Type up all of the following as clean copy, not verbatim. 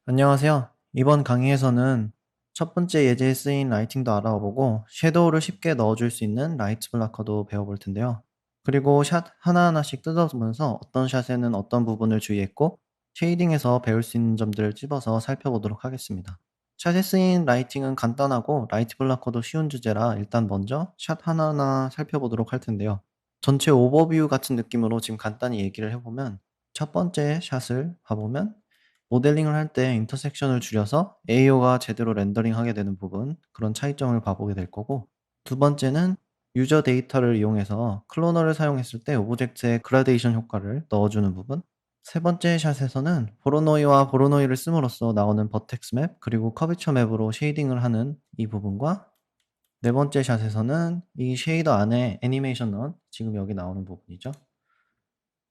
안녕하세요. 이번 강의에서는 첫 번째 예제에 쓰인 라이팅도 알아보고 섀도우를 쉽게 넣어줄 수 있는 라이트 블라커도 배워볼 텐데요. 그리고 샷 하나하나씩 뜯어보면서 어떤 샷에는 어떤 부분을 주의했고 쉐이딩에서 배울 수 있는 점들을 찝어서 살펴보도록 하겠습니다. 샷에 쓰인 라이팅은 간단하고 라이트 블라커도 쉬운 주제라 일단 먼저 샷 하나하나 살펴보도록 할 텐데요. 전체 오버뷰 같은 느낌으로 지금 간단히 얘기를 해보면 첫 번째 샷을 봐보면 모델링을 할 때 인터섹션을 줄여서 AO가 제대로 렌더링하게 되는 부분, 그런 차이점을 봐보게 될 거고, 두 번째는 유저 데이터를 이용해서 클로너를 사용했을 때 오브젝트의 그라데이션 효과를 넣어주는 부분, 세 번째 샷에서는 보로노이와 보로노이를 씀으로써 나오는 버텍스 맵, 그리고 커비처 맵으로 쉐이딩을 하는 이 부분과, 네 번째 샷에서는 이 쉐이더 안에 애니메이션 넣은 지금 여기 나오는 부분이죠.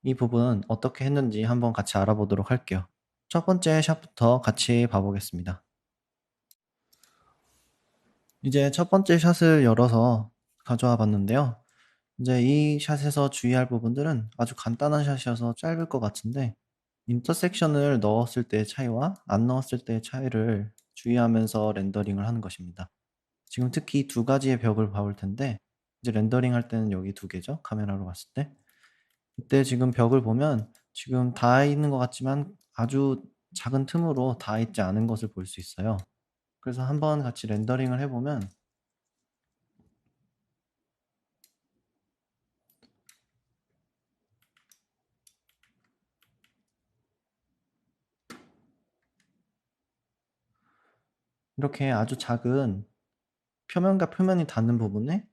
이 부분 어떻게 했는지 한번 같이 알아보도록 할게요. 첫 번째 샷부터 같이 봐보겠습니다. 이제 첫 번째 샷을 열어서 가져와 봤는데요. 이제 이 샷에서 주의할 부분들은 아주 간단한 샷이어서 짧을 것 같은데, 인터섹션을 넣었을 때의 차이와 안 넣었을 때의 차이를 주의하면서 렌더링을 하는 것입니다. 지금 특히 두 가지의 벽을 봐볼 텐데, 이제 렌더링 할 때는 여기 두 개죠. 카메라로 봤을 때. 이때 지금 벽을 보면 지금 닿아 있는 것 같지만 아주 작은 틈으로 닿아 있지 않은 것을 볼 수 있어요. 그래서 한번 같이 렌더링을 해보면 이렇게 아주 작은 표면과 표면이 닿는 부분에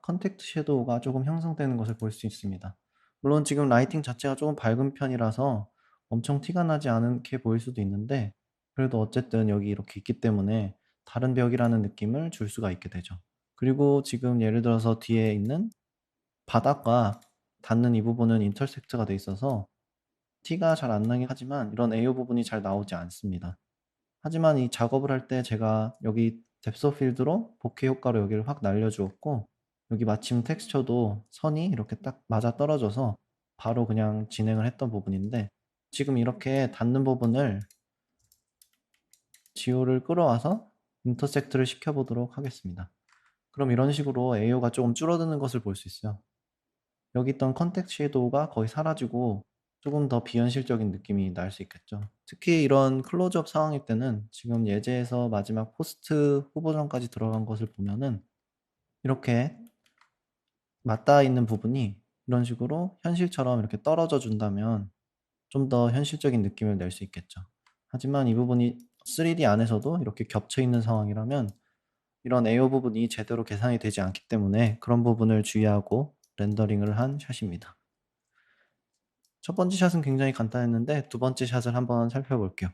컨택트 섀도우가 조금 형성되는 것을 볼 수 있습니다. 물론 지금 라이팅 자체가 조금 밝은 편이라서 엄청 티가 나지 않게 보일 수도 있는데, 그래도 어쨌든 여기 이렇게 있기 때문에 다른 벽이라는 느낌을 줄 수가 있게 되죠. 그리고 지금 예를 들어서 뒤에 있는 바닥과 닿는 이 부분은 인터섹트가 돼 있어서 티가 잘 안 나긴 하지만 이런 AO 부분이 잘 나오지 않습니다. 하지만 이 작업을 할 때 제가 여기 뎁스 오브 필드로 보케 효과로 여기를 확 날려주었고, 여기 마침 텍스처도 선이 이렇게 딱 맞아떨어져서 바로 그냥 진행을 했던 부분인데, 지금 이렇게 닿는 부분을 지오를 끌어와서 인터섹트를 시켜보도록 하겠습니다. 그럼 이런 식으로 AO가 조금 줄어드는 것을 볼 수 있어요. 여기 있던 컨텍스트 섀도우가 거의 사라지고 조금 더 비현실적인 느낌이 날 수 있겠죠. 특히 이런 클로즈업 상황일 때는 지금 예제에서 마지막 포스트 후보전까지 들어간 것을 보면은 이렇게 맞닿아 있는 부분이 이런 식으로 현실처럼 이렇게 떨어져 준다면 좀 더 현실적인 느낌을 낼 수 있겠죠. 하지만 이 부분이 3D 안에서도 이렇게 겹쳐 있는 상황이라면 이런 에어 부분이 제대로 계산이 되지 않기 때문에 그런 부분을 주의하고 렌더링을 한 샷입니다. 첫 번째 샷은 굉장히 간단했는데 두 번째 샷을 한번 살펴볼게요.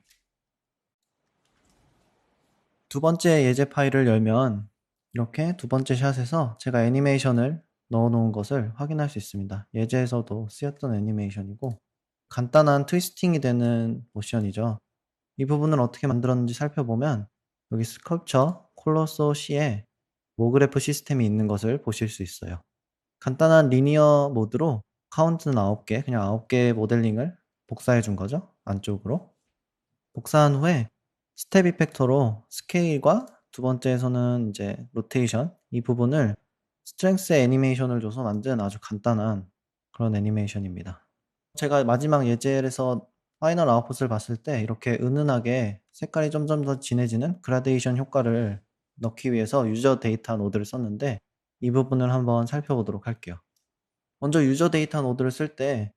두 번째 예제 파일을 열면 이렇게 두 번째 샷에서 제가 애니메이션을 넣어 놓은 것을 확인할 수 있습니다. 예제에서도 쓰였던 애니메이션이고 간단한 트위스팅이 되는 모션이죠. 이 부분을 어떻게 만들었는지 살펴보면 여기 스컬프처 콜로소 C에 모그래프 시스템이 있는 것을 보실 수 있어요. 간단한 리니어 모드로 카운트는 9개, 그냥 9개의 모델링을 복사해 준 거죠. 안쪽으로. 복사한 후에 스텝 이펙터로 스케일과 두 번째에서는 이제 로테이션 이 부분을 스트렝스 애니메이션을 줘서 만든 아주 간단한 그런 애니메이션입니다. 제가 마지막 예제에서 파이널 아웃풋을 봤을 때 이렇게 은은하게 색깔이 점점 더 진해지는 그라데이션 효과를 넣기 위해서 유저 데이터 노드를 썼는데 이 부분을 한번 살펴보도록 할게요. 먼저 유저 데이터 노드를 쓸 때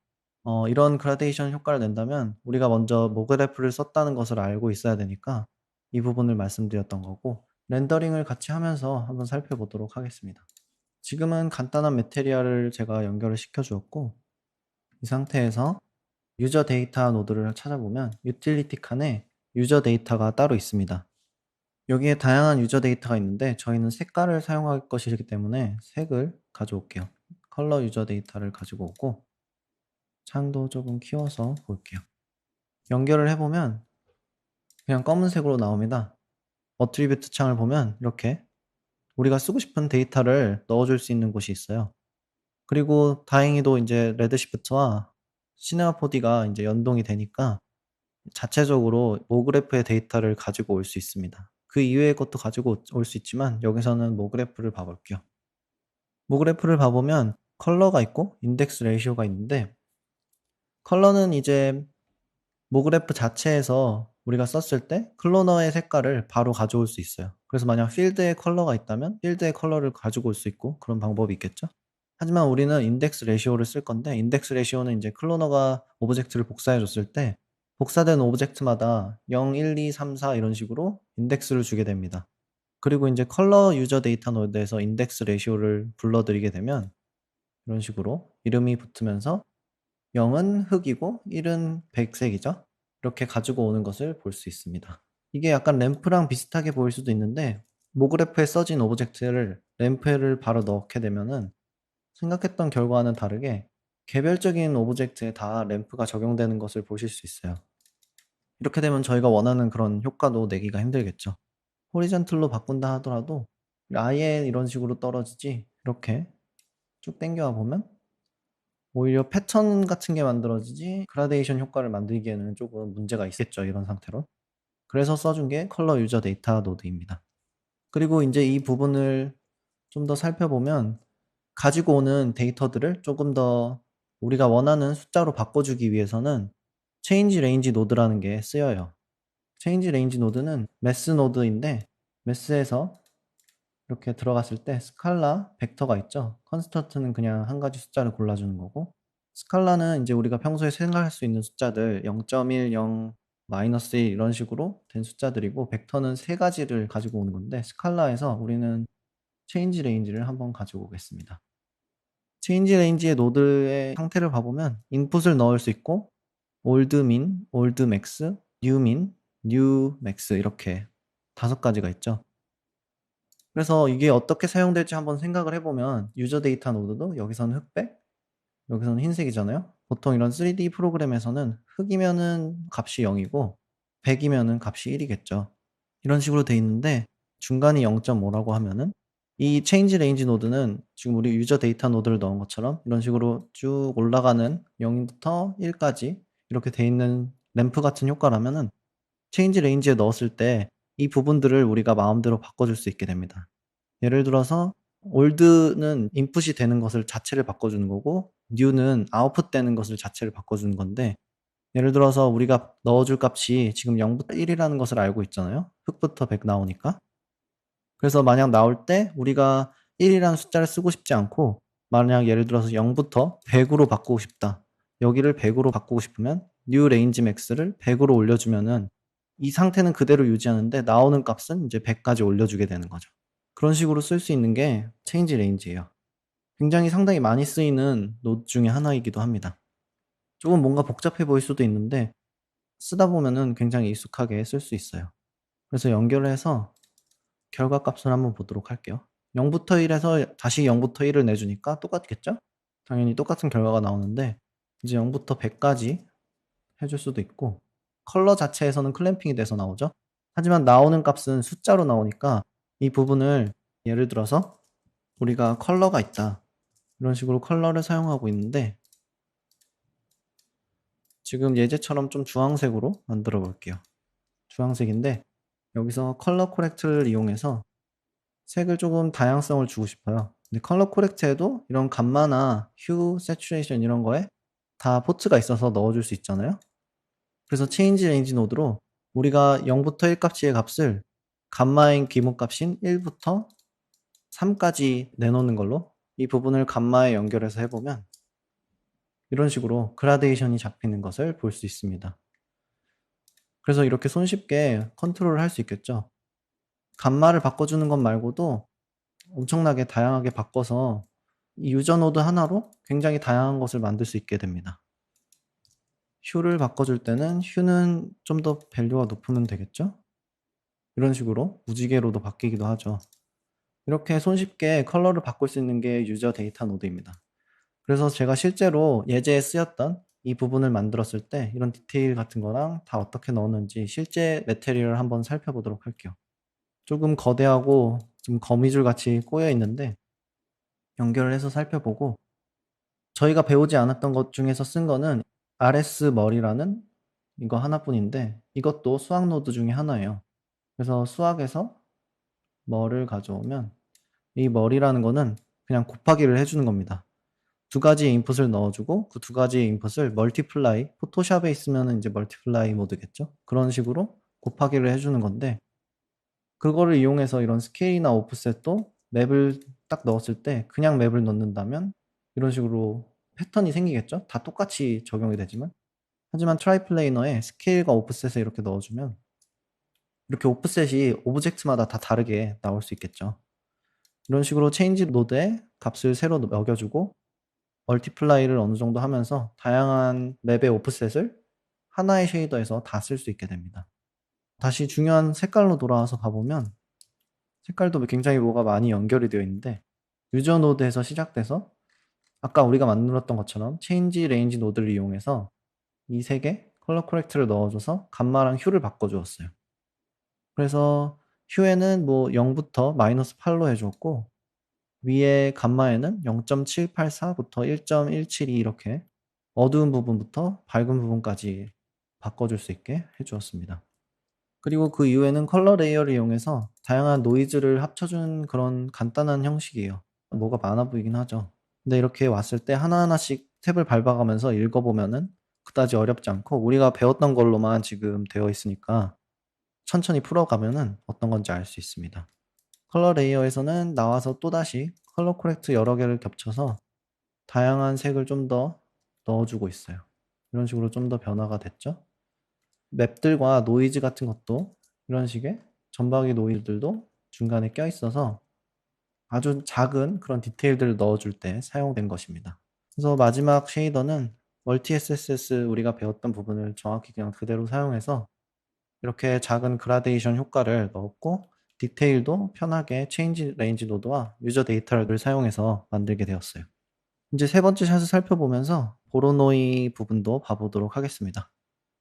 이런 그라데이션 효과를 낸다면 우리가 먼저 모그래프를 썼다는 것을 알고 있어야 되니까 이 부분을 말씀드렸던 거고, 렌더링을 같이 하면서 한번 살펴보도록 하겠습니다. 지금은 간단한 매테리얼을 제가 연결을 시켜 주었고, 이 상태에서 유저 데이터 노드를 찾아보면 유틸리티 칸에 유저 데이터가 따로 있습니다. 여기에 다양한 유저 데이터가 있는데 저희는 색깔을 사용할 것이기 때문에 색을 가져올게요. 컬러 유저 데이터를 가지고 오고 창도 조금 키워서 볼게요. 연결을 해보면 그냥 검은색으로 나옵니다. 어트리뷰트 창을 보면 이렇게 우리가 쓰고 싶은 데이터를 넣어줄 수 있는 곳이 있어요. 그리고 다행히도 이제 레드시프트와 시네마 4D가 이제 연동이 되니까 자체적으로 모그래프의 데이터를 가지고 올 수 있습니다. 그 이외의 것도 가지고 올 수 있지만 여기서는 모그래프를 봐 볼게요. 모그래프를 봐 보면 컬러가 있고 인덱스 레이시오가 있는데, 컬러는 이제 모그래프 자체에서 우리가 썼을 때 클로너의 색깔을 바로 가져올 수 있어요. 그래서 만약 필드에 컬러가 있다면 필드의 컬러를 가지고 올 수 있고 그런 방법이 있겠죠. 하지만 우리는 인덱스 레시오를 쓸 건데, 인덱스 레시오는 이제 클로너가 오브젝트를 복사해 줬을 때 복사된 오브젝트마다 0, 1, 2, 3, 4 이런 식으로 인덱스를 주게 됩니다. 그리고 이제 컬러 유저 데이터 노드에서 인덱스 레시오를 불러들이게 되면 이런 식으로 이름이 붙으면서 0은 흑이고 1은 백색이죠. 이렇게 가지고 오는 것을 볼 수 있습니다. 이게 약간 램프랑 비슷하게 보일 수도 있는데, 모그래프에 써진 오브젝트를 램프를 바로 넣게 되면은 생각했던 결과와는 다르게 개별적인 오브젝트에 다 램프가 적용되는 것을 보실 수 있어요. 이렇게 되면 저희가 원하는 그런 효과도 내기가 힘들겠죠. 호리전틀로 바꾼다 하더라도 아예 이런 식으로 떨어지지, 이렇게 쭉 당겨와 보면 오히려 패턴 같은 게 만들어지지 그라데이션 효과를 만들기에는 조금 문제가 있겠죠, 이런 상태로. 그래서 써준 게 컬러 유저 데이터 노드입니다. 그리고 이제 이 부분을 좀 더 살펴보면 가지고 오는 데이터들을 조금 더 우리가 원하는 숫자로 바꿔주기 위해서는 체인지 레인지 노드라는 게 쓰여요. 체인지 레인지 노드는 매스 노드인데, 매스에서 이렇게 들어갔을 때 스칼라 벡터가 있죠. 컨스턴트는 그냥 한 가지 숫자를 골라주는 거고, 스칼라는 이제 우리가 평소에 생각할 수 있는 숫자들 0.1, 0, 마이너스 1 이런 식으로 된 숫자들이고, 벡터는 세 가지를 가지고 오는 건데, 스칼라에서 우리는 체인지 레인지를 한번 가지고 오겠습니다. 체인지 레인지의 노드의 상태를 봐보면 인풋을 넣을 수 있고, 올드 민, 올드 맥스, 뉴 민, 뉴 맥스 이렇게 5가지가 있죠. 그래서 이게 어떻게 사용될지 한번 생각을 해보면, 유저 데이터 노드도 여기서는 흑백, 여기서는 흰색이잖아요. 보통 이런 3D 프로그램에서는 흑이면은 값이 0이고 100이면은 값이 1이겠죠. 이런 식으로 돼 있는데, 중간이 0.5라고 하면은 이 체인지 레인지 노드는 지금 우리 유저 데이터 노드를 넣은 것처럼 이런 식으로 쭉 올라가는 0부터 1까지 이렇게 돼 있는 램프 같은 효과라면은, 체인지 레인지에 넣었을 때 이 부분들을 우리가 마음대로 바꿔줄 수 있게 됩니다. 예를 들어서 올드는 인풋이 되는 것을 자체를 바꿔주는 거고, 뉴는 아웃풋 되는 것을 자체를 바꿔주는 건데, 예를 들어서 우리가 넣어줄 값이 지금 0부터 1이라는 것을 알고 있잖아요. 흑부터 100 나오니까. 그래서 만약 나올 때 우리가 1이라는 숫자를 쓰고 싶지 않고, 만약 예를 들어서 0부터 100으로 바꾸고 싶다. 여기를 100으로 바꾸고 싶으면 new range max를 100으로 올려주면은 이 상태는 그대로 유지하는데 나오는 값은 이제 100까지 올려주게 되는 거죠. 그런 식으로 쓸 수 있는 게 체인지 레인지예요. 굉장히 상당히 많이 쓰이는 노드 중에 하나이기도 합니다. 조금 뭔가 복잡해 보일 수도 있는데 쓰다 보면은 굉장히 익숙하게 쓸 수 있어요. 그래서 연결을 해서 결과값을 한번 보도록 할게요. 0부터 1에서 다시 0부터 1을 내주니까 똑같겠죠? 당연히 똑같은 결과가 나오는데, 이제 0부터 100까지 해줄 수도 있고, 컬러 자체에서는 클램핑이 돼서 나오죠? 하지만 나오는 값은 숫자로 나오니까 이 부분을, 예를 들어서 우리가 컬러가 있다, 이런 식으로 컬러를 사용하고 있는데, 지금 예제처럼 좀 주황색으로 만들어 볼게요. 주황색인데 여기서 컬러 코렉트를 이용해서 색을 조금 다양성을 주고 싶어요. 근데 컬러 코렉트에도 이런 감마나 휴, 세츄레이션 이런 거에 다 포트가 있어서 넣어줄 수 있잖아요. 그래서 체인지 레인지 노드로 우리가 0부터 1 값치의 값을 감마인 기본값인 1부터 3까지 내놓는 걸로 이 부분을 감마에 연결해서 해보면 이런 식으로 그라데이션이 잡히는 것을 볼 수 있습니다. 그래서 이렇게 손쉽게 컨트롤을 할 수 있겠죠. 감마를 바꿔주는 것 말고도 엄청나게 다양하게 바꿔서 이 유저 노드 하나로 굉장히 다양한 것을 만들 수 있게 됩니다. 휴를 바꿔줄 때는 휴는 좀 더 밸류가 높으면 되겠죠? 이런 식으로 무지개로도 바뀌기도 하죠. 이렇게 손쉽게 컬러를 바꿀 수 있는 게 유저 데이터 노드입니다. 그래서 제가 실제로 예제에 쓰였던 이 부분을 만들었을 때 이런 디테일 같은 거랑 다 어떻게 넣었는지 실제 매테리얼을 한번 살펴보도록 할게요. 조금 거대하고 좀 거미줄 같이 꼬여 있는데 연결을 해서 살펴보고, 저희가 배우지 않았던 것 중에서 쓴 거는 RS 머리라는 이거 하나뿐인데 이것도 수학 노드 중에 하나예요. 그래서 수학에서 머를 가져오면 이 머리라는 거는 그냥 곱하기를 해주는 겁니다. 두 가지 인풋을 넣어주고 그 두 가지 인풋을 멀티플라이, 포토샵에 있으면 이제 멀티플라이 모드겠죠. 그런 식으로 곱하기를 해주는 건데 그거를 이용해서 이런 스케일이나 오프셋도 맵을 딱 넣었을 때 그냥 맵을 넣는다면 이런 식으로 패턴이 생기겠죠. 다 똑같이 적용이 되지만 하지만 트라이플레이너에 스케일과 오프셋을 이렇게 넣어주면 이렇게 오프셋이 오브젝트마다 다 다르게 나올 수 있겠죠. 이런 식으로 체인지 노드에 값을 새로 먹여주고 멀티플라이를 어느 정도 하면서 다양한 맵의 오프셋을 하나의 쉐이더에서 다 쓸 수 있게 됩니다. 다시 중요한 색깔로 돌아와서 봐보면 색깔도 굉장히 뭐가 많이 연결이 되어 있는데 유저 노드에서 시작돼서 아까 우리가 만들었던 것처럼 체인지 레인지 노드를 이용해서 이 세 개 컬러 코렉트를 넣어줘서 감마랑 휴를 바꿔주었어요. 그래서 휴에는 뭐 0부터 마이너스 8로 해줬고 위에 감마에는 0.784부터 1.172 이렇게 어두운 부분부터 밝은 부분까지 바꿔줄 수 있게 해주었습니다. 그리고 그 이후에는 컬러 레이어를 이용해서 다양한 노이즈를 합쳐준 그런 간단한 형식이에요. 뭐가 많아 보이긴 하죠. 근데 이렇게 왔을 때 하나하나씩 탭을 밟아가면서 읽어보면은 그다지 어렵지 않고 우리가 배웠던 걸로만 지금 되어 있으니까 천천히 풀어가면은 어떤 건지 알 수 있습니다. 컬러 레이어에서는 나와서 또다시 컬러 코렉트 여러 개를 겹쳐서 다양한 색을 좀 더 넣어주고 있어요. 이런 식으로 좀 더 변화가 됐죠. 맵들과 노이즈 같은 것도 이런 식의 점박이 노이즈들도 중간에 껴 있어서 아주 작은 그런 디테일들을 넣어줄 때 사용된 것입니다. 그래서 마지막 쉐이더는 멀티 SSS 우리가 배웠던 부분을 정확히 그냥 그대로 사용해서 이렇게 작은 그라데이션 효과를 넣었고 디테일도 편하게 체인지 레인지 노드와 유저 데이터를 사용해서 만들게 되었어요. 이제 세 번째 샷을 살펴보면서 보로노이 부분도 봐보도록 하겠습니다.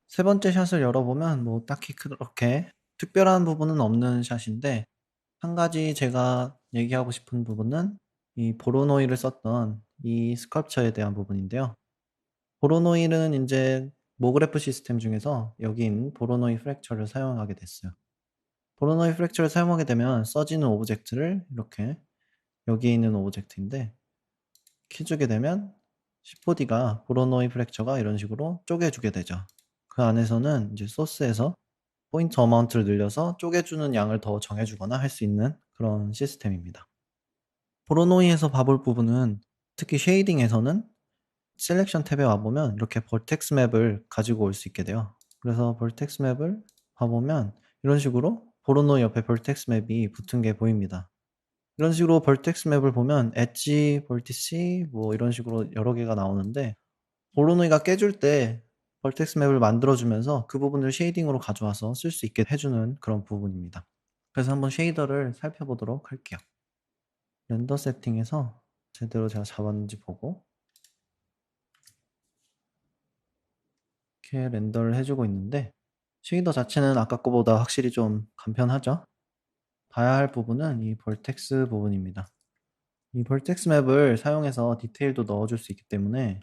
세 번째 샷을 열어보면 뭐 딱히 그렇게 특별한 부분은 없는 샷인데 한 가지 제가 얘기하고 싶은 부분은 이 보로노이를 썼던 이 스컬프처에 대한 부분인데요. 보로노이는 이제 모그래프 시스템 중에서 여기 있는 보로노이 프랙처를 사용하게 됐어요. 보로노이 프랙처를 사용하게 되면 써지는 오브젝트를 이렇게 여기 있는 오브젝트인데 키주게 되면 C4D가 보로노이 프랙처가 이런 식으로 쪼개주게 되죠. 그 안에서는 이제 소스에서 포인트 어마운트를 늘려서 쪼개주는 양을 더 정해주거나 할 수 있는 그런 시스템입니다. 보로노이에서 봐볼 부분은 특히 쉐이딩에서는 셀렉션 탭에 와보면 이렇게 벌텍스 맵을 가지고 올 수 있게 돼요. 그래서 벌텍스 맵을 봐보면 이런 식으로 보로노이 옆에 벌텍스 맵이 붙은 게 보입니다. 이런 식으로 벌텍스 맵을 보면 엣지, 벌티시 뭐 이런 식으로 여러 개가 나오는데 보로노이가 깨줄 때 벌텍스 맵을 만들어주면서 그 부분을 쉐이딩으로 가져와서 쓸 수 있게 해주는 그런 부분입니다. 그래서 한번 쉐이더를 살펴보도록 할게요. 렌더 세팅에서 제대로 제가 잡았는지 보고 이렇게 렌더를 해주고 있는데 쉐이더 자체는 아까 거보다 확실히 좀 간편하죠? 봐야 할 부분은 이 벌텍스 부분입니다. 이 벌텍스 맵을 사용해서 디테일도 넣어줄 수 있기 때문에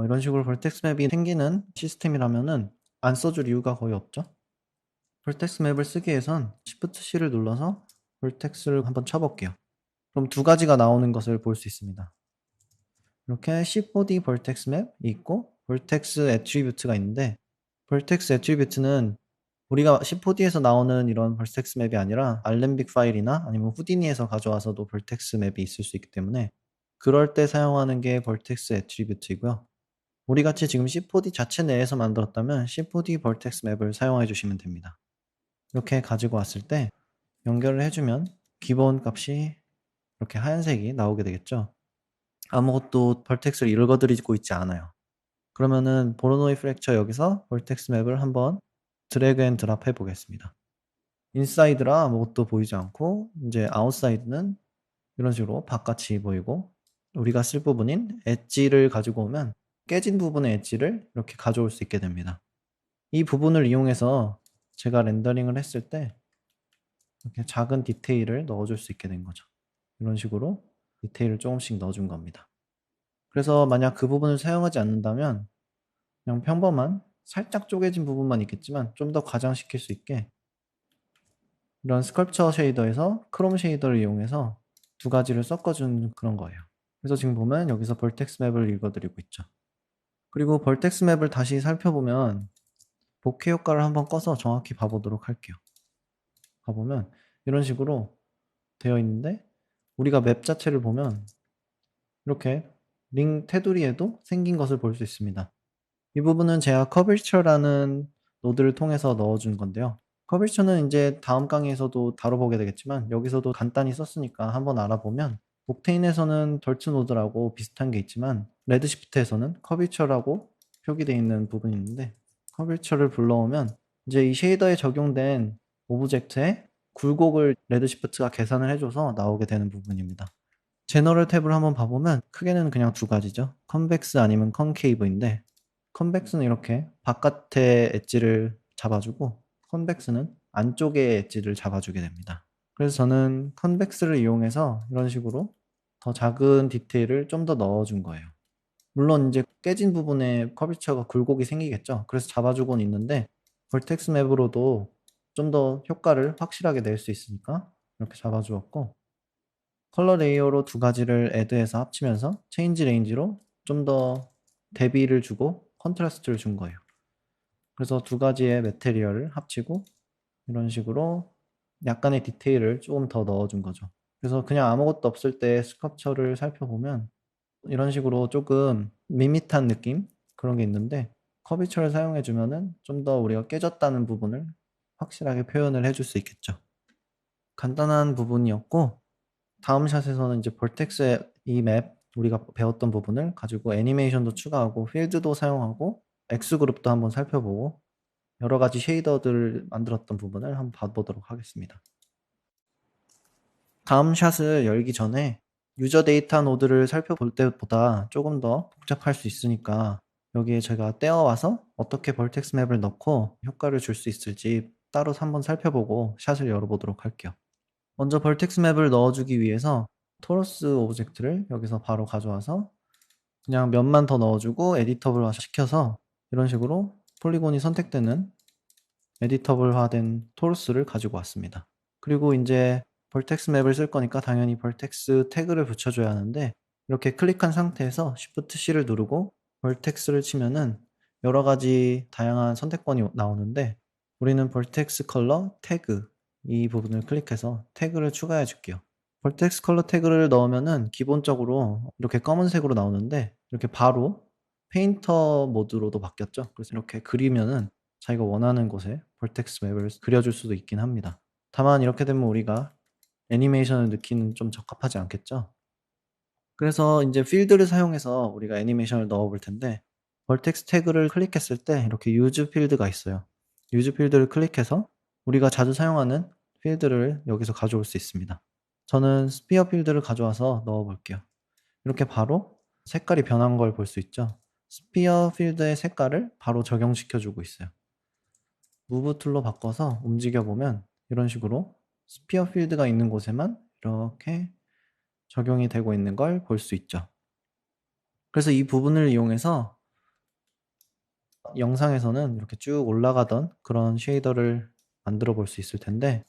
이런 식으로 벌텍스 맵이 생기는 시스템이라면은 안 써줄 이유가 거의 없죠. 벌텍스 맵을 쓰기 위해선 Shift C를 눌러서 벌텍스를 한번 쳐볼게요. 그럼 두 가지가 나오는 것을 볼 수 있습니다. 이렇게 C4D 벌텍스 맵이 있고 벌텍스 애트리뷰트가 있는데 벌텍스 애트리뷰트는 우리가 C4D에서 나오는 이런 벌텍스 맵이 아니라 알렘빅 파일이나 아니면 후디니에서 가져와서도 벌텍스 맵이 있을 수 있기 때문에 그럴 때 사용하는 게 벌텍스 애트리뷰트이고요. 우리 같이 지금 C4D 자체 내에서 만들었다면 C4D 벌텍스 맵을 사용해 주시면 됩니다. 이렇게 가지고 왔을 때 연결을 해주면 기본 값이 이렇게 하얀색이 나오게 되겠죠. 아무것도 벌텍스를 읽어드리고 있지 않아요. 그러면은 보로노이 프랙처 여기서 벌텍스 맵을 한번 드래그 앤 드랍 해 보겠습니다. 인사이드라 아무것도 보이지 않고 이제 아웃사이드는 이런 식으로 바깥이 보이고 우리가 쓸 부분인 엣지를 가지고 오면 깨진 부분의 엣지를 이렇게 가져올 수 있게 됩니다. 이 부분을 이용해서 제가 렌더링을 했을 때 이렇게 작은 디테일을 넣어줄 수 있게 된 거죠. 이런 식으로 디테일을 조금씩 넣어준 겁니다. 그래서 만약 그 부분을 사용하지 않는다면 그냥 평범한 살짝 쪼개진 부분만 있겠지만 좀 더 과장시킬 수 있게 이런 스컬프처 쉐이더에서 크롬 쉐이더를 이용해서 두 가지를 섞어준 그런 거예요. 그래서 지금 보면 여기서 벌텍스 맵을 읽어드리고 있죠. 그리고 벌텍스 맵을 다시 살펴보면 복회 효과를 한번 꺼서 정확히 봐보도록 할게요. 가보면 이런 식으로 되어 있는데 우리가 맵 자체를 보면 이렇게 링 테두리에도 생긴 것을 볼 수 있습니다. 이 부분은 제가 커버처라는 노드를 통해서 넣어준 건데요. 커버처는 이제 다음 강의에서도 다뤄보게 되겠지만 여기서도 간단히 썼으니까 한번 알아보면 옥테인에서는 덜트 노드라고 비슷한 게 있지만 레드시프트에서는 커버처라고 표기되어 있는 부분이 있는데 커버처를 불러오면 이제 이 쉐이더에 적용된 오브젝트의 굴곡을 레드시프트가 계산을 해줘서 나오게 되는 부분입니다. 제너럴 탭을 한번 봐보면 크게는 그냥 두 가지죠. 컨벡스 아니면 컨케이브인데 컨벡스는 이렇게 바깥의 엣지를 잡아주고 컨벡스는 안쪽의 엣지를 잡아주게 됩니다. 그래서 저는 컨벡스를 이용해서 이런 식으로 더 작은 디테일을 좀 더 넣어준 거예요. 물론 이제 깨진 부분에 커비처가 굴곡이 생기겠죠. 그래서 잡아주곤 있는데 벌텍스 맵으로도 좀 더 효과를 확실하게 낼 수 있으니까 이렇게 잡아주었고 컬러 레이어로 두 가지를 애드해서 합치면서 체인지 레인지로 좀 더 대비를 주고 컨트라스트를 준 거예요. 그래서 두 가지의 매테리얼을 합치고 이런 식으로 약간의 디테일을 조금 더 넣어준 거죠. 그래서 그냥 아무것도 없을 때 스culpture를 살펴보면 이런 식으로 조금 밋밋한 느낌 그런 게 있는데 커비처를 사용해 주면은 좀 더 우리가 깨졌다는 부분을 확실하게 표현을 해줄 수 있겠죠. 간단한 부분이었고 다음 샷에서는 이제 벌텍스의 이 맵 우리가 배웠던 부분을 가지고 애니메이션도 추가하고 필드도 사용하고 X그룹도 한번 살펴보고 여러 가지 쉐이더들을 만들었던 부분을 한번 봐보도록 하겠습니다. 다음 샷을 열기 전에 유저 데이터 노드를 살펴볼 때보다 조금 더 복잡할 수 있으니까 여기에 제가 떼어와서 어떻게 벌텍스 맵을 넣고 효과를 줄 수 있을지 따로 한번 살펴보고 샷을 열어보도록 할게요. 먼저 벌텍스 맵을 넣어주기 위해서 토러스 오브젝트를 여기서 바로 가져와서 그냥 몇만 더 넣어주고 에디터블화 시켜서 이런 식으로 폴리곤이 선택되는 에디터블화된 토러스를 가지고 왔습니다. 그리고 이제 벌텍스 맵을 쓸 거니까 당연히 벌텍스 태그를 붙여줘야 하는데 이렇게 클릭한 상태에서 Shift C를 누르고 벌텍스를 치면은 여러 가지 다양한 선택권이 나오는데 우리는 벌텍스 컬러 태그 이 부분을 클릭해서 태그를 추가해 줄게요. 벌텍스 컬러 태그를 넣으면은 기본적으로 이렇게 검은색으로 나오는데 이렇게 바로 페인터 모드로도 바뀌었죠. 그래서 이렇게 그리면은 자기가 원하는 곳에 벌텍스 맵을 그려줄 수도 있긴 합니다. 다만 이렇게 되면 우리가 애니메이션을 넣기는 좀 적합하지 않겠죠? 그래서 이제 필드를 사용해서 우리가 애니메이션을 넣어 볼 텐데 벌텍스 태그를 클릭했을 때 이렇게 유즈 필드가 있어요. 유즈 필드를 클릭해서 우리가 자주 사용하는 필드를 여기서 가져올 수 있습니다. 저는 스피어 필드를 가져와서 넣어 볼게요. 이렇게 바로 색깔이 변한 걸 볼 수 있죠. 스피어 필드의 색깔을 바로 적용시켜 주고 있어요. 무브 툴로 바꿔서 움직여 보면 이런 식으로 스피어 필드가 있는 곳에만 이렇게 적용이 되고 있는 걸 볼 수 있죠. 그래서 이 부분을 이용해서 영상에서는 이렇게 쭉 올라가던 그런 쉐이더를 만들어 볼 수 있을 텐데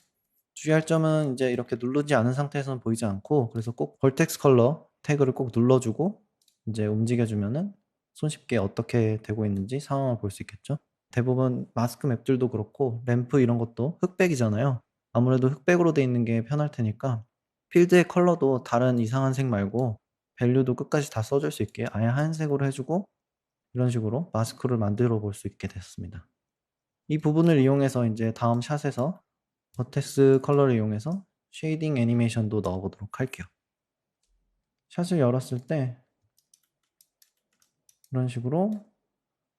주의할 점은 이제 이렇게 누르지 않은 상태에서는 보이지 않고 그래서 꼭 벌텍스 컬러 태그를 꼭 눌러주고 이제 움직여주면은 손쉽게 어떻게 되고 있는지 상황을 볼 수 있겠죠. 대부분 마스크 맵들도 그렇고 램프 이런 것도 흑백이잖아요. 아무래도 흑백으로 돼 있는 게 편할 테니까 필드의 컬러도 다른 이상한 색 말고 밸류도 끝까지 다 써줄 수 있게 아예 하얀색으로 해주고 이런 식으로 마스크를 만들어 볼 수 있게 됐습니다. 이 부분을 이용해서 이제 다음 샷에서 버텍스 컬러를 이용해서 쉐이딩 애니메이션도 넣어 보도록 할게요. 샷을 열었을 때 이런 식으로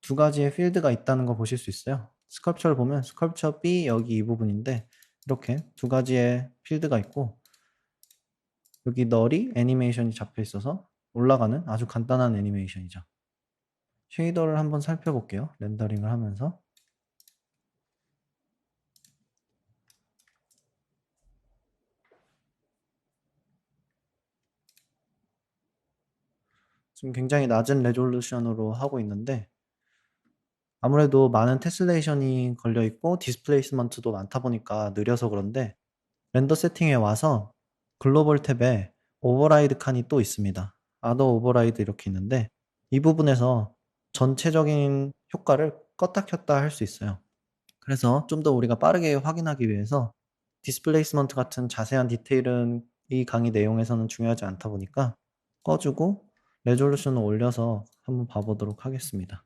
두 가지의 필드가 있다는 걸 보실 수 있어요. 스컬프처를 보면 스컬프처 B 여기 이 부분인데 이렇게 두 가지의 필드가 있고 여기 널이 애니메이션이 잡혀 있어서 올라가는 아주 간단한 애니메이션이죠. 쉐이더를 한번 살펴볼게요. 렌더링을 하면서 지금 굉장히 낮은 레졸루션으로 하고 있는데 아무래도 많은 테슬레이션이 걸려 있고 디스플레이스먼트도 많다 보니까 느려서 그런데 렌더 세팅에 와서 글로벌 탭에 오버라이드 칸이 또 있습니다. 아더 오버라이드 이렇게 있는데 이 부분에서 전체적인 효과를 껐다 켰다 할 수 있어요. 그래서 좀 더 우리가 빠르게 확인하기 위해서 디스플레이스먼트 같은 자세한 디테일은 이 강의 내용에서는 중요하지 않다 보니까 꺼주고 레졸루션을 올려서 한번 봐보도록 하겠습니다.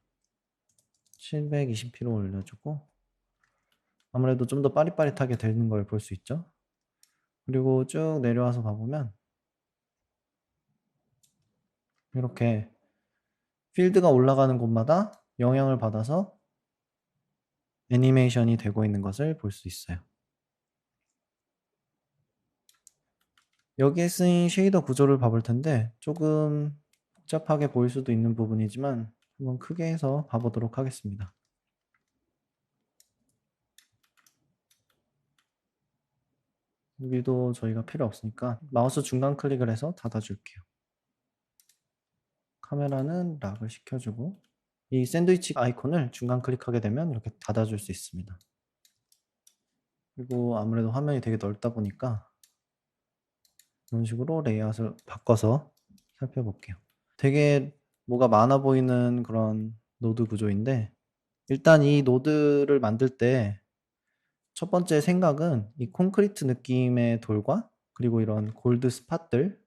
720p로 올려주고 아무래도 좀 더 빠릿빠릿하게 되는 걸 볼 수 있죠. 그리고 쭉 내려와서 봐보면 이렇게 필드가 올라가는 곳마다 영향을 받아서 애니메이션이 되고 있는 것을 볼 수 있어요. 여기에 쓰인 쉐이더 구조를 봐볼 텐데 조금 복잡하게 보일 수도 있는 부분이지만 한번 크게 해서 봐보도록 하겠습니다. 여기도 저희가 필요 없으니까 마우스 중간 클릭을 해서 닫아줄게요. 카메라는 락을 시켜주고 이 샌드위치 아이콘을 중간 클릭하게 되면 이렇게 닫아줄 수 있습니다. 그리고 아무래도 화면이 되게 넓다 보니까 이런 식으로 레이아웃을 바꿔서 살펴볼게요. 되게 뭐가 많아 보이는 그런 노드 구조인데 일단 이 노드를 만들 때 첫 번째 생각은 이 콘크리트 느낌의 돌과 그리고 이런 골드 스팟들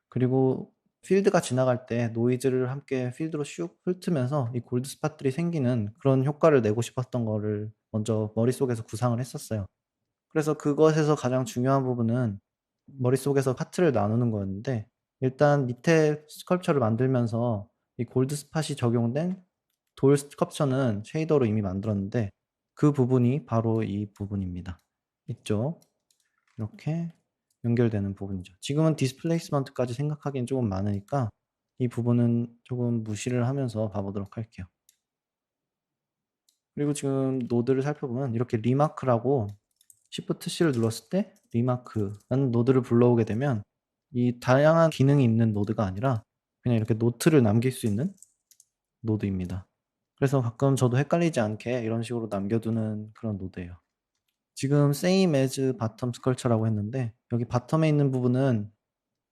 그리고 필드가 지나갈 때 노이즈를 함께 필드로 슉 훑으면서 이 골드 스팟들이 생기는 그런 효과를 내고 싶었던 거를 먼저 머릿속에서 구상을 했었어요. 그래서 그것에서 가장 중요한 부분은 머릿속에서 파트를 나누는 거였는데 일단 밑에 스컬프처를 만들면서 이 골드 스팟이 적용된 돌 스culpture는 쉐이더로 이미 만들었는데 그 부분이 바로 이 부분입니다. 이쪽 이렇게 연결되는 부분이죠. 지금은 디스플레이스먼트까지 생각하기엔 조금 많으니까 이 부분은 조금 무시를 하면서 봐보도록 할게요. 그리고 지금 노드를 살펴보면 이렇게 리마크라고 Shift C를 눌렀을 때 리마크라는 노드를 불러오게 되면 이 다양한 기능이 있는 노드가 아니라 그냥 이렇게 노트를 남길 수 있는 노드입니다. 그래서 가끔 저도 헷갈리지 않게 이런 식으로 남겨두는 그런 노드예요. 지금 same as bottom sculpture라고 했는데 여기 바텀에 있는 부분은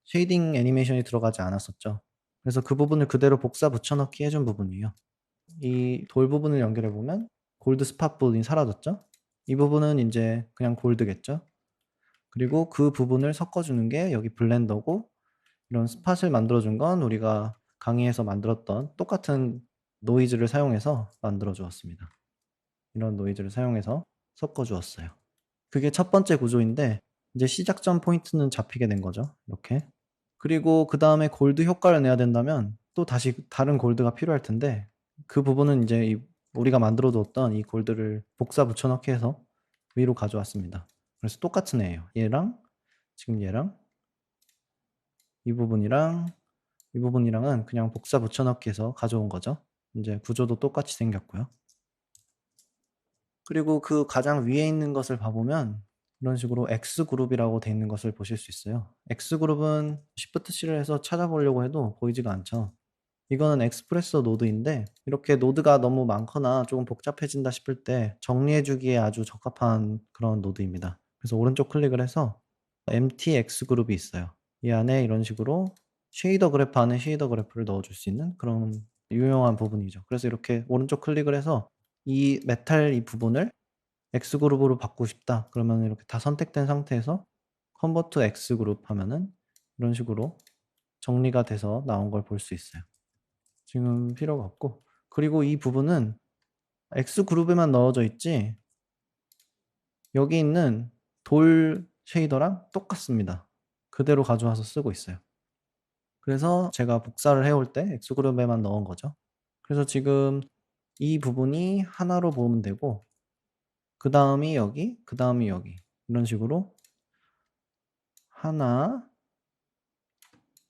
쉐이딩 애니메이션이 들어가지 않았었죠. 그래서 그 부분을 그대로 복사 붙여넣기 해준 부분이에요. 이 돌 부분을 연결해 보면 골드 스팟 부분이 사라졌죠. 이 부분은 이제 그냥 골드겠죠. 그리고 그 부분을 섞어주는 게 여기 블렌더고 이런 스팟을 만들어준 건 우리가 강의에서 만들었던 똑같은 노이즈를 사용해서 만들어 주었습니다. 이런 노이즈를 사용해서 섞어 주었어요. 그게 첫 번째 구조인데 이제 시작점 포인트는 잡히게 된 거죠. 이렇게. 그리고 그 다음에 골드 효과를 내야 된다면 또 다시 다른 골드가 필요할 텐데 그 부분은 이제 우리가 만들어 두었던 이 골드를 복사 붙여넣기 해서 위로 가져왔습니다. 그래서 똑같은 애예요. 얘랑 지금 얘랑 이 부분이랑 이 부분이랑은 그냥 복사 붙여넣기 해서 가져온 거죠. 이제 구조도 똑같이 생겼고요. 그리고 그 가장 위에 있는 것을 봐보면 이런 식으로 X그룹이라고 되어 있는 것을 보실 수 있어요. X그룹은 Shift C를 해서 찾아보려고 해도 보이지가 않죠. 이거는 엑스프레소 노드인데 이렇게 노드가 너무 많거나 조금 복잡해진다 싶을 때 정리해주기에 아주 적합한 그런 노드입니다. 그래서 오른쪽 클릭을 해서 empty X그룹이 있어요. 이 안에 이런 식으로 쉐이더 그래프 안에 쉐이더 그래프를 넣어줄 수 있는 그런 유용한 부분이죠. 그래서 이렇게 오른쪽 클릭을 해서 이 메탈 이 부분을 X그룹으로 바꾸고 싶다. 그러면 이렇게 다 선택된 상태에서 convert X그룹 하면은 이런 식으로 정리가 돼서 나온 걸 볼 수 있어요. 지금 필요가 없고 그리고 이 부분은 X그룹에만 넣어져 있지 여기 있는 돌 쉐이더랑 똑같습니다. 그대로 가져와서 쓰고 있어요. 그래서 제가 복사를 해올 때 X그룹에만 넣은 거죠. 그래서 지금 이 부분이 하나로 보면 되고 그 다음이 여기, 그 다음이 여기 이런 식으로 하나,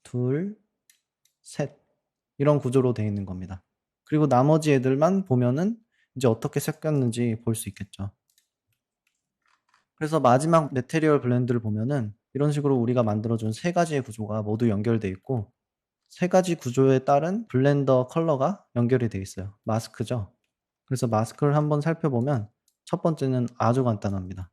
둘, 셋 이런 구조로 되어 있는 겁니다. 그리고 나머지 애들만 보면은 이제 어떻게 섞였는지 볼 수 있겠죠. 그래서 마지막 매테리얼 블렌드를 보면은 이런 식으로 우리가 만들어준 세 가지의 구조가 모두 연결돼 있고 세 가지 구조에 따른 블렌더 컬러가 연결이 되어 있어요. 마스크죠. 그래서 마스크를 한번 살펴보면 첫 번째는 아주 간단합니다.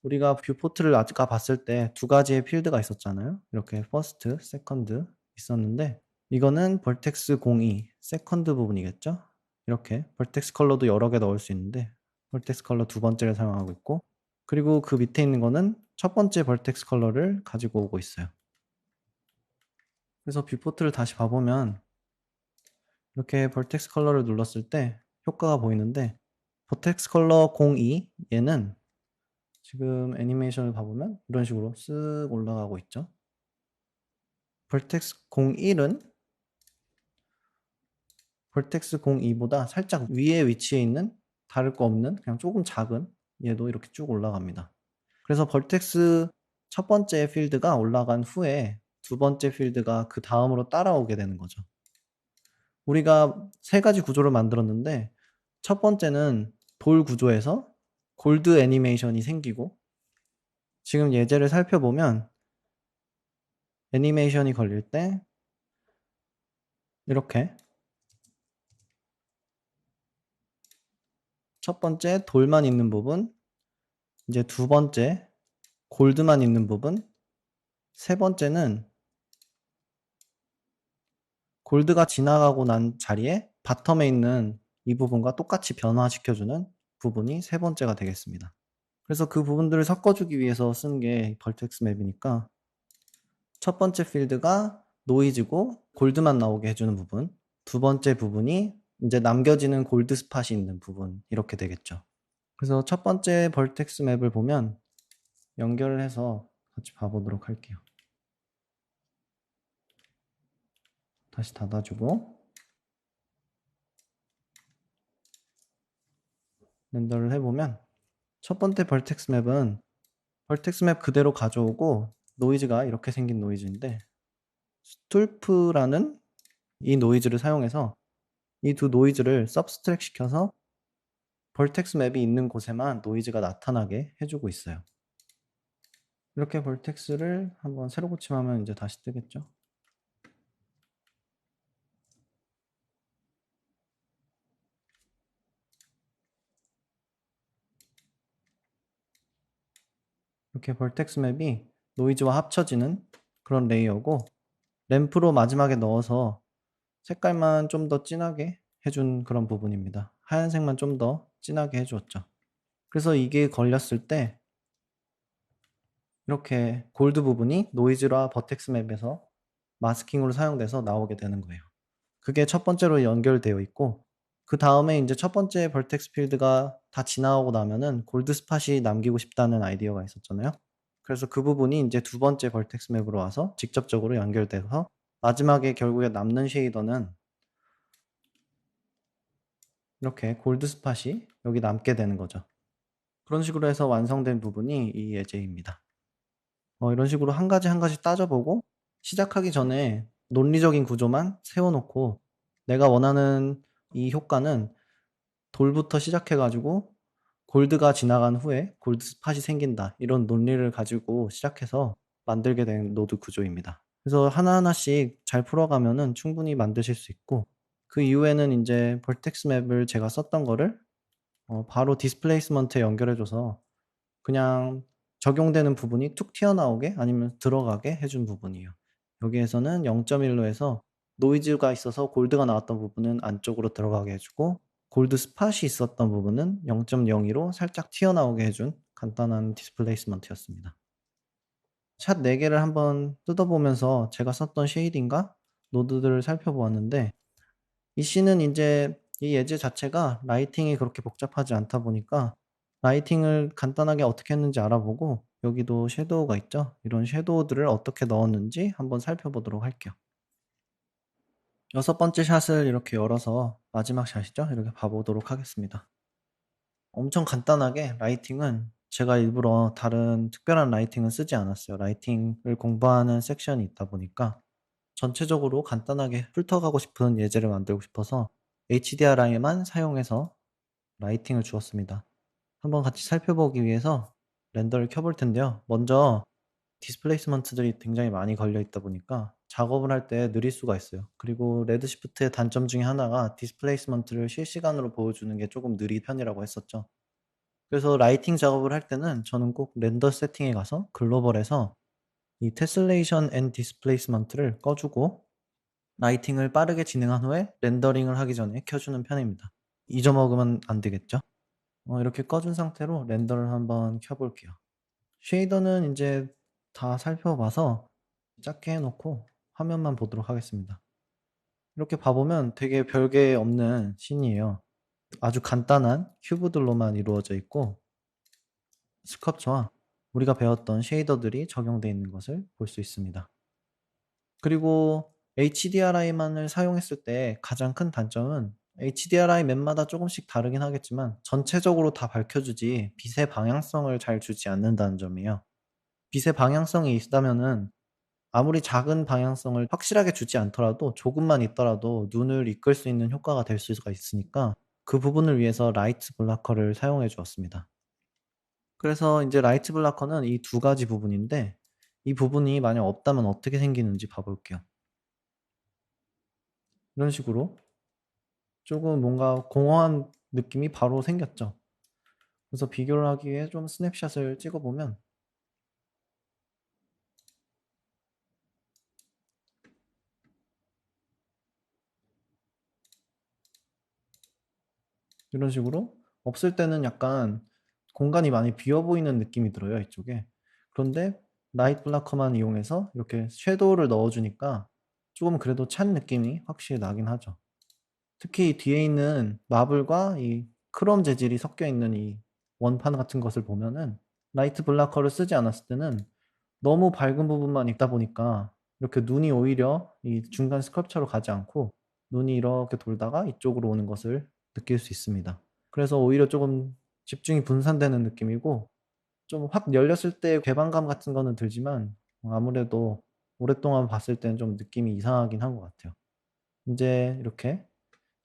우리가 뷰포트를 아까 봤을 때 두 가지의 필드가 있었잖아요. 이렇게 퍼스트, 세컨드 있었는데 이거는 벌텍스 02 세컨드 부분이겠죠. 이렇게 벌텍스 컬러도 여러 개 넣을 수 있는데 벌텍스 컬러 두 번째를 사용하고 있고, 그리고 그 밑에 있는 거는 첫 번째 벌텍스 컬러를 가지고 오고 있어요. 그래서 뷰포트를 다시 봐보면 이렇게 벌텍스 컬러를 눌렀을 때 효과가 보이는데, 벌텍스 컬러 02 얘는 지금 애니메이션을 봐보면 이런 식으로 쓱 올라가고 있죠. 벌텍스 01은 벌텍스 02보다 살짝 위에 위치해 있는, 다를 거 없는 그냥 조금 작은 얘도 이렇게 쭉 올라갑니다. 그래서 벌텍스 첫 번째 필드가 올라간 후에 두 번째 필드가 그 다음으로 따라오게 되는 거죠. 우리가 세 가지 구조를 만들었는데 첫 번째는 돌 구조에서 골드 애니메이션이 생기고, 지금 예제를 살펴보면 애니메이션이 걸릴 때 이렇게 첫 번째 돌만 있는 부분, 이제 두 번째 골드만 있는 부분, 세 번째는 골드가 지나가고 난 자리에 바텀에 있는 이 부분과 똑같이 변화시켜주는 부분이 세 번째가 되겠습니다. 그래서 그 부분들을 섞어주기 위해서 쓴 게 벌텍스 맵이니까 첫 번째 필드가 노이즈고 골드만 나오게 해주는 부분, 두 번째 부분이 이제 남겨지는 골드 스팟이 있는 부분, 이렇게 되겠죠. 그래서 첫 번째 벌텍스 맵을 보면 연결을 해서 같이 봐보도록 할게요. 다시 닫아주고 렌더를 해보면 첫 번째 벌텍스 맵은 벌텍스 맵 그대로 가져오고 노이즈가 이렇게 생긴 노이즈인데, 스툴프라는 이 노이즈를 사용해서 이 두 노이즈를 서브스트랙 시켜서 벌텍스 맵이 있는 곳에만 노이즈가 나타나게 해주고 있어요. 이렇게 벌텍스를 한번 새로 고침하면 이제 다시 뜨겠죠. 이렇게 벌텍스 맵이 노이즈와 합쳐지는 그런 레이어고, 램프로 마지막에 넣어서 색깔만 좀 더 진하게 해준 그런 부분입니다. 하얀색만 좀 더 진하게 해주었죠. 그래서 이게 걸렸을 때 이렇게 골드 부분이 노이즈와 버텍스 맵에서 마스킹으로 사용돼서 나오게 되는 거예요. 그게 첫 번째로 연결되어 있고, 그 다음에 이제 첫 번째 벌텍스 필드가 다 지나가고 나면은 골드 스팟이 남기고 싶다는 아이디어가 있었잖아요. 그래서 그 부분이 이제 두 번째 벌텍스 맵으로 와서 직접적으로 연결돼서 마지막에 결국에 남는 쉐이더는 이렇게 골드 스팟이 여기 남게 되는 거죠. 그런 식으로 해서 완성된 부분이 이 예제입니다. 이런 식으로 한 가지 한 가지 따져보고 시작하기 전에 논리적인 구조만 세워놓고, 내가 원하는 이 효과는 돌부터 시작해가지고 골드가 지나간 후에 골드 스팟이 생긴다, 이런 논리를 가지고 시작해서 만들게 된 노드 구조입니다. 그래서 하나하나씩 잘 풀어가면은 충분히 만드실 수 있고, 그 이후에는 이제 벌텍스 맵을 제가 썼던 거를 바로 디스플레이스먼트에 연결해줘서 그냥 적용되는 부분이 툭 튀어나오게 아니면 들어가게 해준 부분이에요. 여기에서는 0.1로해서 노이즈가 있어서 골드가 나왔던 부분은 안쪽으로 들어가게 해주고, 골드 스팟이 있었던 부분은 0.02로 살짝 튀어나오게 해준 간단한 디스플레이스먼트였습니다. 샷 4개를 한번 뜯어보면서 제가 썼던 쉐이딩과 노드들을 살펴보았는데, 이 씬은 이제 이 예제 자체가 라이팅이 그렇게 복잡하지 않다 보니까 라이팅을 간단하게 어떻게 했는지 알아보고, 여기도 섀도우가 있죠. 이런 섀도우들을 어떻게 넣었는지 한번 살펴보도록 할게요. 여섯 번째 샷을 이렇게 열어서 마지막 샷이죠. 이렇게 봐보도록 하겠습니다. 엄청 간단하게 라이팅은 제가 일부러 다른 특별한 라이팅은 쓰지 않았어요. 라이팅을 공부하는 섹션이 있다 보니까 전체적으로 간단하게 훑어가고 싶은 예제를 만들고 싶어서 HDRI만 사용해서 라이팅을 주었습니다. 한번 같이 살펴보기 위해서 렌더를 켜볼 텐데요. 먼저 디스플레이스먼트들이 굉장히 많이 걸려 있다 보니까 작업을 할 때 느릴 수가 있어요. 그리고 레드시프트의 단점 중에 하나가 디스플레이스먼트를 실시간으로 보여주는 게 조금 느린 편이라고 했었죠. 그래서 라이팅 작업을 할 때는 저는 꼭 렌더 세팅에 가서 글로벌에서 이 테슬레이션 앤 디스플레이스먼트를 꺼 주고 라이팅을 빠르게 진행한 후에 렌더링을 하기 전에 켜 주는 편입니다. 잊어먹으면 안 되겠죠? 이렇게 꺼준 상태로 렌더를 한번 켜 볼게요. 쉐이더는 인제 다 살펴봐서 작게 해 놓고 화면만 보도록 하겠습니다. 이렇게 봐 보면 되게 별게 없는 씬이에요. 아주 간단한 큐브들로만 이루어져 있고 스culpture와 우리가 배웠던 쉐이더들이 적용되어 있는 것을 볼 수 있습니다. 그리고 HDRI만을 사용했을 때 가장 큰 단점은 HDRI 맵마다 쪼금씩 다르긴 하겠지만 전체적으로 다 밝혀 주지 빛의 방향성을 잘 주지 않는다는 점이에요. 빛의 방향성이 있다면은 아무리 작은 방향성을 확실하게 주지 않더라도 조금만 있더라도 눈을 이끌 수 있는 효과가 될 수가 있으니까 그 부분을 위해서 라이트 블라커를 사용해 주었습니다. 그래서 인제 라이트 블라커는 이 두 가지 부분인데 이 부분이 만약 없다면 어떻게 생기는지 봐 볼게요. 이런 식으로 쪼금 뭔가 공허한 느낌이 바로 생겼죠. 그래서 비교를 하기 위해 좀 스냅샷을 찍어 보면 이런 식으로 없을 때는 약간 공간이 많이 비어 보이는 느낌이 들어요, 이쪽에. 그런데 라이트 블라커만 이용해서 이렇게 섀도우를 넣어 주니까 쪼금 그래도 찬 느낌이 확실히 나긴 하죠. 특히 뒤에 있는 마블과 이 크롬 재질이 섞여 있는 이 원판 같은 것을 보면은 라이트 블라커를 쓰지 않았을 때는 너무 밝은 부분만 있다 보니까 이렇게 눈이 오히려 이 중간 스컬프처로 가지 않고 눈이 이렇게 돌다가 이쪽으로 오는 것을 느낄 수 있습니다. 그래서 오히려 쪼금 집중이 분산되는 느낌이고 좀 확 열렸을 때 개방감 같은 거는 들지만 아무래도 오랫동안 봤을 때는 좀 느낌이 이상하긴 한 것 같아요. 인제 이렇게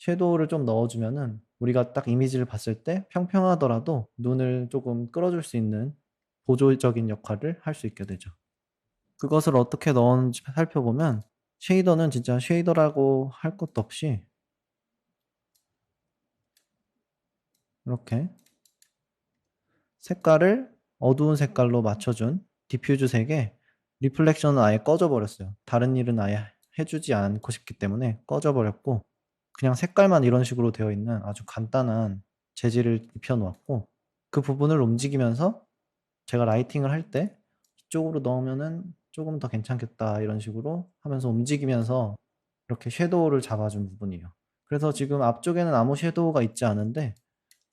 섀도우를 좀 넣어 주면은 우리가 딱 이미지를 봤을 때 평평하더라도 눈을 쪼금 끌어줄 수 있는 보조적인 역할을 할 수 있게 되죠. 그것을 어떻게 넣었는지 살펴보면 쉐이더는 진짜 쉐이더라고 할 것도 없이 이렇게 색깔을 어두운 색깔로 맞춰준 디퓨즈 색에 리플렉션은 아예 꺼져 버렸어요. 다른 일은 아예 해 주지 않고 싶기 때문에 꺼져 버렸고 그냥 색깔만 이런 식으로 되어 있는 아주 간단한 재질을 입혀 놓았고 그 부분을 움직이면서 제가 라이팅을 할 때 '이쪽으로 넣으면은 쪼금 더 괜찮겠다.' 이런 식으로 하면서 움직이면서 이렇게 섀도우를 잡아 준 부분이에요. 그래서 지금 앞쪽에는 아무 섀도우가 있지 않은데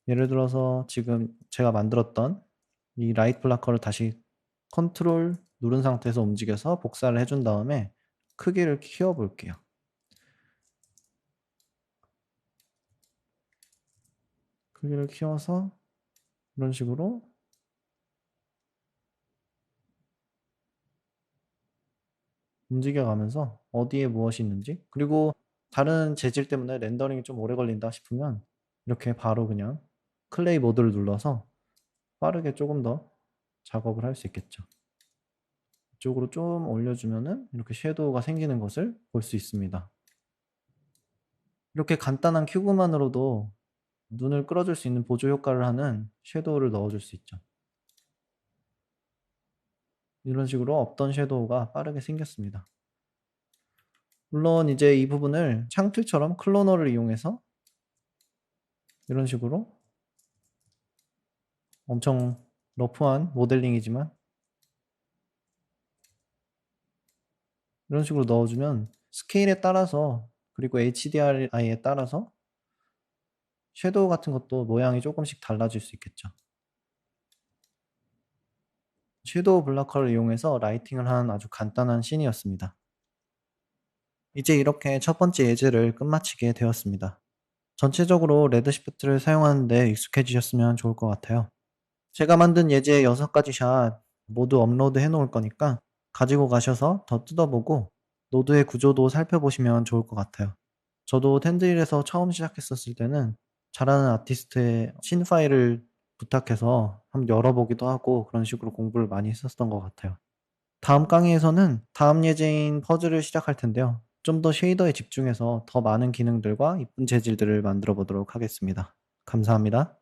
예를 들어서 지금 제가 만들었던 이 라이트 블라커를 다시 컨트롤 누른 상태에서 움직여서 복사를 해준 다음에 크기를 키워 볼게요. 크기를 키워서 이런 식으로 움직여 가면서 어디에 무엇이 있는지 그리고 다른 재질 때문에 렌더링이 좀 오래 걸린다 싶으면 이렇게 바로 그냥 클레이 모드를 눌러서 빠르게 쪼금 더 작업을 할 수 있겠죠. 이쪽으로 좀 올려 주면은 이렇게 섀도우가 생기는 것을 볼 수 있습니다. 이렇게 간단한 큐브만으로도 눈을 끌어줄 수 있는 보조 효과를 하는 섀도우를 넣어 줄 수 있죠. 이런 식으로 없던 섀도우가 빠르게 생겼습니다. 물론 이제 이 부분을 창틀처럼 클로너를 이용해서 이런 식으로 엄청 러프한 모델링이지만 이런 식으로 넣어 주면 스케일에 따라서 그리고 HDRI에 따라서 섀도우 같은 것도 모양이 쪼끔씩 달라질 수 있겠죠. 섀도우 블러커를 이용해서 라이팅을 한 아주 간단한 씬이었습니다. 이제 이렇게 첫 번째 예제를 끝마치게 되었습니다. 전체적으로 레드시프트를 사용하는 데 익숙해지셨으면 좋을 것 같아요. 제가 만든 예제 6 가지 샷 모두 업로드해 놓을 거니까 가지고 가셔서 더 뜯어보고 노드의 구조도 살펴보시면 좋을 것 같아요. 저도 텐드릴에서 처음 시작했었을 때는 잘하는 아티스트의 씬 파일을 부탁해서 한번 열어보기도 하고 그런 식으로 공부를 많이 했었던 것 같아요. 다음 강의에서는 다음 예제인 퍼즐을 시작할 텐데요. 좀 더 쉐이더에 집중해서 더 많은 기능들과 이쁜 재질들을 만들어 보도록 하겠습니다. 감사합니다.